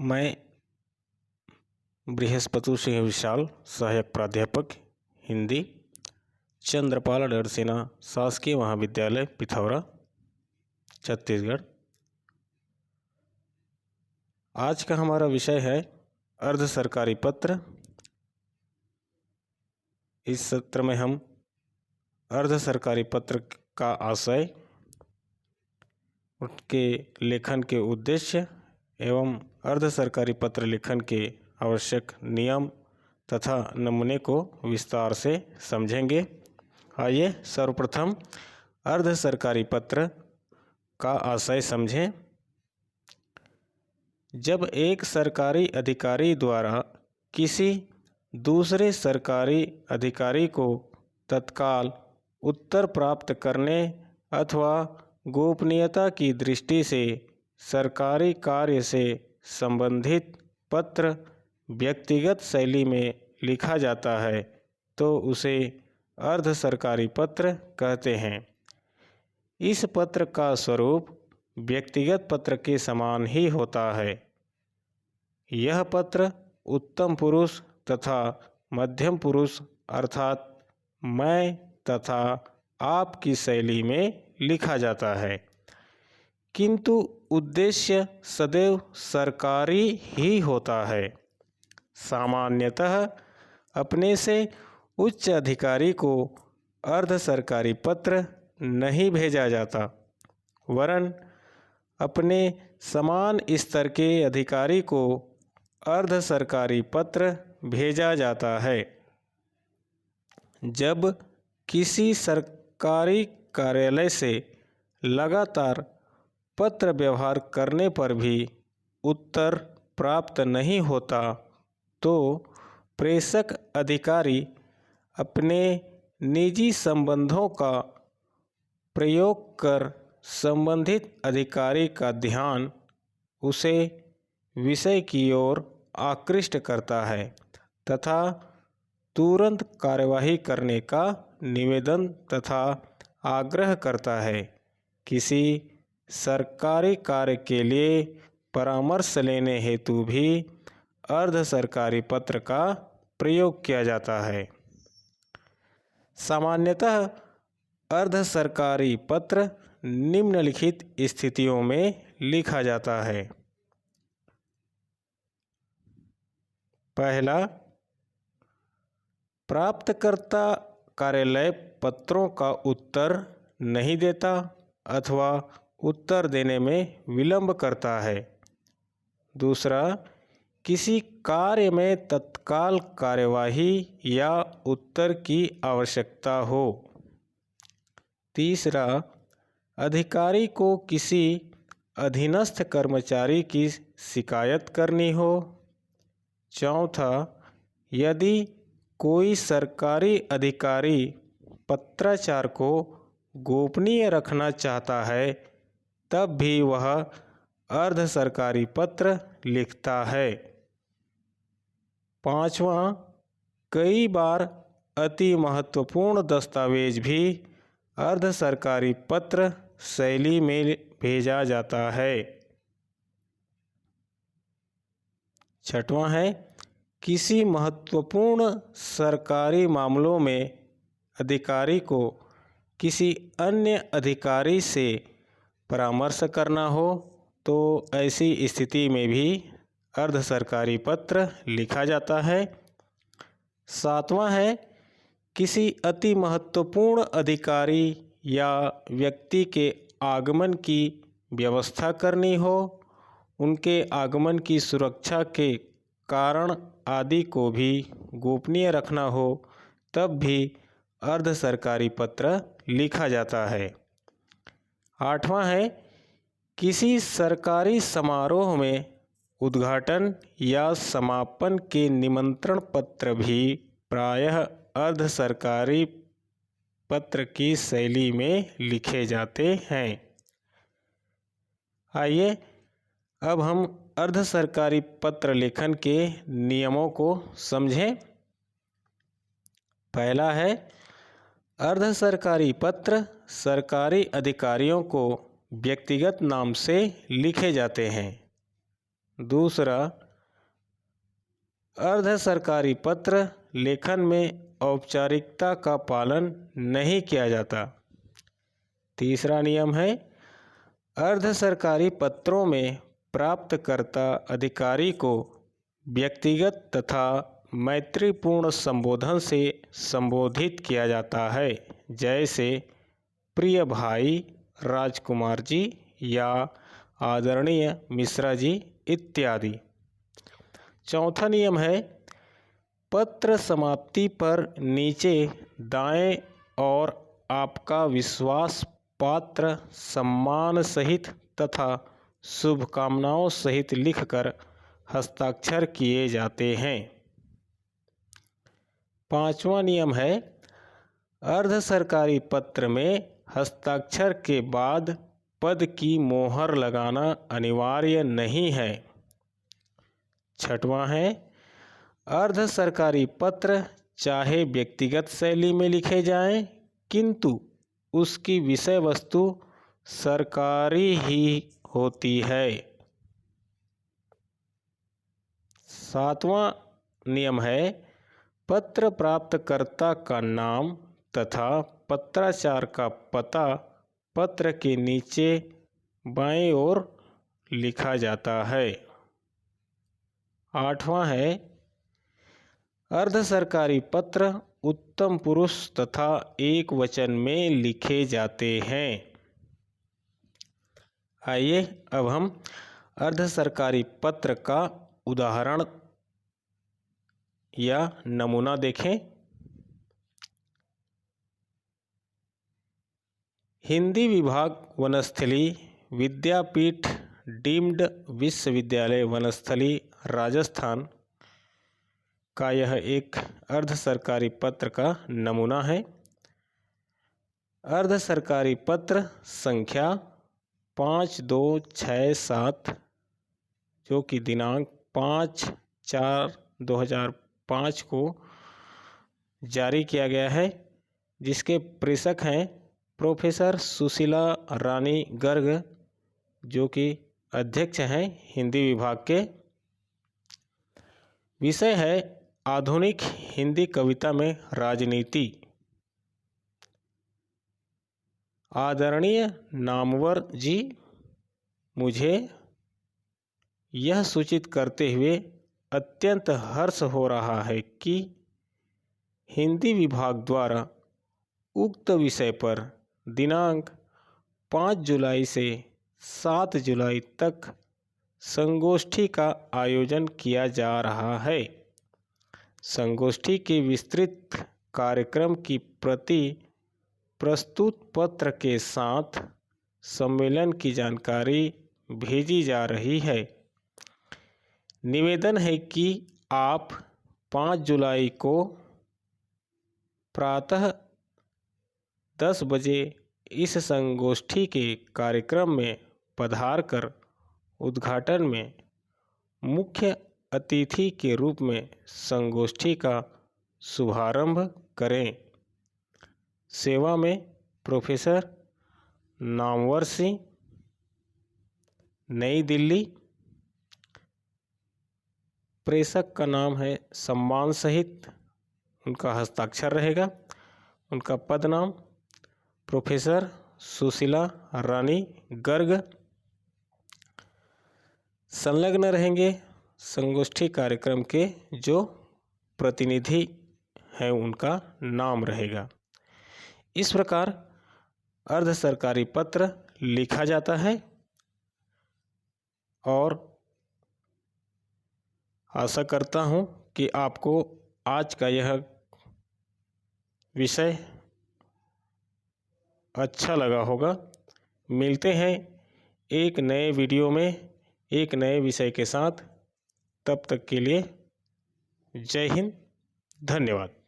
मैं बृहस्पति सिंह विशाल, सहायक प्राध्यापक हिंदी, चंद्रपाल डरसेना शासकीय महाविद्यालय पिथौरा, छत्तीसगढ़। आज का हमारा विषय है अर्ध सरकारी पत्र। इस सत्र में हम अर्ध सरकारी पत्र का आशय, उसके लेखन के उद्देश्य एवं अर्ध सरकारी पत्र लेखन के आवश्यक नियम तथा नमूने को विस्तार से समझेंगे। आइए सर्वप्रथम अर्ध सरकारी पत्र का आशय समझें। जब एक सरकारी अधिकारी द्वारा किसी दूसरे सरकारी अधिकारी को तत्काल उत्तर प्राप्त करने अथवा गोपनीयता की दृष्टि से सरकारी कार्य से संबंधित पत्र व्यक्तिगत शैली में लिखा जाता है तो उसे अर्ध सरकारी पत्र कहते हैं। इस पत्र का स्वरूप व्यक्तिगत पत्र के समान ही होता है। यह पत्र उत्तम पुरुष तथा मध्यम पुरुष अर्थात मैं तथा आप की शैली में लिखा जाता है, किंतु उद्देश्य सदैव सरकारी ही होता है। सामान्यतः अपने से उच्च अधिकारी को अर्ध सरकारी पत्र नहीं भेजा जाता, वरन अपने समान स्तर के अधिकारी को अर्ध सरकारी पत्र भेजा जाता है। जब किसी सरकारी कार्यालय से लगातार पत्र व्यवहार करने पर भी उत्तर प्राप्त नहीं होता तो प्रेषक अधिकारी अपने निजी संबंधों का प्रयोग कर संबंधित अधिकारी का ध्यान उसे विषय की ओर आकृष्ट करता है तथा तुरंत कार्यवाही करने का निवेदन तथा आग्रह करता है। किसी सरकारी कार्य के लिए परामर्श लेने हेतु भी अर्ध सरकारी पत्र का प्रयोग किया जाता है। सामान्यतः अर्ध सरकारी पत्र निम्नलिखित स्थितियों में लिखा जाता है। पहला, प्राप्तकर्ता कार्यालय पत्रों का उत्तर नहीं देता अथवा उत्तर देने में विलंब करता है। दूसरा, किसी कार्य में तत्काल कार्यवाही या उत्तर की आवश्यकता हो। तीसरा, अधिकारी को किसी अधीनस्थ कर्मचारी की शिकायत करनी हो। चौथा, यदि कोई सरकारी अधिकारी पत्राचार को गोपनीय रखना चाहता है तब भी वह अर्ध सरकारी पत्र लिखता है। पांचवा, कई बार अति महत्वपूर्ण दस्तावेज भी अर्ध सरकारी पत्र शैली में भेजा जाता है। छठवां है, किसी महत्वपूर्ण सरकारी मामलों में अधिकारी को किसी अन्य अधिकारी से परामर्श करना हो तो ऐसी स्थिति में भी अर्ध सरकारी पत्र लिखा जाता है। सातवां है, किसी अति महत्वपूर्ण अधिकारी या व्यक्ति के आगमन की व्यवस्था करनी हो, उनके आगमन की सुरक्षा के कारण आदि को भी गोपनीय रखना हो तब भी अर्ध सरकारी पत्र लिखा जाता है। आठवां है, किसी सरकारी समारोह में उद्घाटन या समापन के निमंत्रण पत्र भी प्रायः अर्ध सरकारी पत्र की शैली में लिखे जाते हैं। आइए अब हम अर्ध सरकारी पत्र लेखन के नियमों को समझें। पहला है, अर्ध सरकारी पत्र सरकारी अधिकारियों को व्यक्तिगत नाम से लिखे जाते हैं। दूसरा, अर्ध सरकारी पत्र लेखन में औपचारिकता का पालन नहीं किया जाता। तीसरा नियम है, अर्ध सरकारी पत्रों में प्राप्तकर्ता अधिकारी को व्यक्तिगत तथा मैत्रीपूर्ण संबोधन से संबोधित किया जाता है, जैसे प्रिय भाई राजकुमार जी या आदरणीय मिश्रा जी इत्यादि। चौथा नियम है, पत्र समाप्ति पर नीचे दाएं और आपका विश्वास पात्र सम्मान सहित तथा शुभकामनाओं सहित लिखकर हस्ताक्षर किए जाते हैं। पांचवा नियम है, अर्ध सरकारी पत्र में हस्ताक्षर के बाद पद की मोहर लगाना अनिवार्य नहीं है। छठवां है, अर्ध सरकारी पत्र चाहे व्यक्तिगत शैली में लिखे जाएं, किंतु उसकी विषय वस्तु सरकारी ही होती है। सातवां नियम है, पत्र प्राप्तकर्ता का नाम तथा पत्राचार का पता पत्र के नीचे बाएं ओर लिखा जाता है। आठवां है, अर्ध सरकारी पत्र उत्तम पुरुष तथा एक वचन में लिखे जाते हैं। आइए अब हम अर्ध सरकारी पत्र का उदाहरण या नमूना देखें। हिंदी विभाग वनस्थली विद्यापीठ डीम्ड विश्वविद्यालय वनस्थली राजस्थान का यह एक अर्ध सरकारी पत्र का नमूना है। अर्ध सरकारी पत्र संख्या 5267 जो कि दिनांक 5/4/2005 को जारी किया गया है, जिसके प्रेषक हैं प्रोफेसर सुशीला रानी गर्ग, जो कि अध्यक्ष हैं हिंदी विभाग के। विषय है आधुनिक हिंदी कविता में राजनीति। आदरणीय नामवर जी, मुझे यह सूचित करते हुए अत्यंत हर्ष हो रहा है कि हिंदी विभाग द्वारा उक्त विषय पर दिनांक 5 जुलाई से 7 जुलाई तक संगोष्ठी का आयोजन किया जा रहा है। संगोष्ठी के विस्तृत कार्यक्रम की प्रति प्रस्तुत पत्र के साथ सम्मेलन की जानकारी भेजी जा रही है। निवेदन है कि आप 5 जुलाई को प्रातः 10 बजे इस संगोष्ठी के कार्यक्रम में पधारकर उद्घाटन में मुख्य अतिथि के रूप में संगोष्ठी का शुभारंभ करें। सेवा में प्रोफेसर नामवर सिंह, नई दिल्ली। प्रेषक का नाम है सम्मान सहित उनका हस्ताक्षर रहेगा। उनका पद नाम प्रोफेसर सुशीला रानी गर्ग। संलग्न रहेंगे संगोष्ठी कार्यक्रम के जो प्रतिनिधि हैं, उनका नाम रहेगा। इस प्रकार अर्ध सरकारी पत्र लिखा जाता है और आशा करता हूँ कि आपको आज का यह विषय अच्छा लगा होगा। मिलते हैं एक नए वीडियो में एक नए विषय के साथ। तब तक के लिए जय हिंद, धन्यवाद।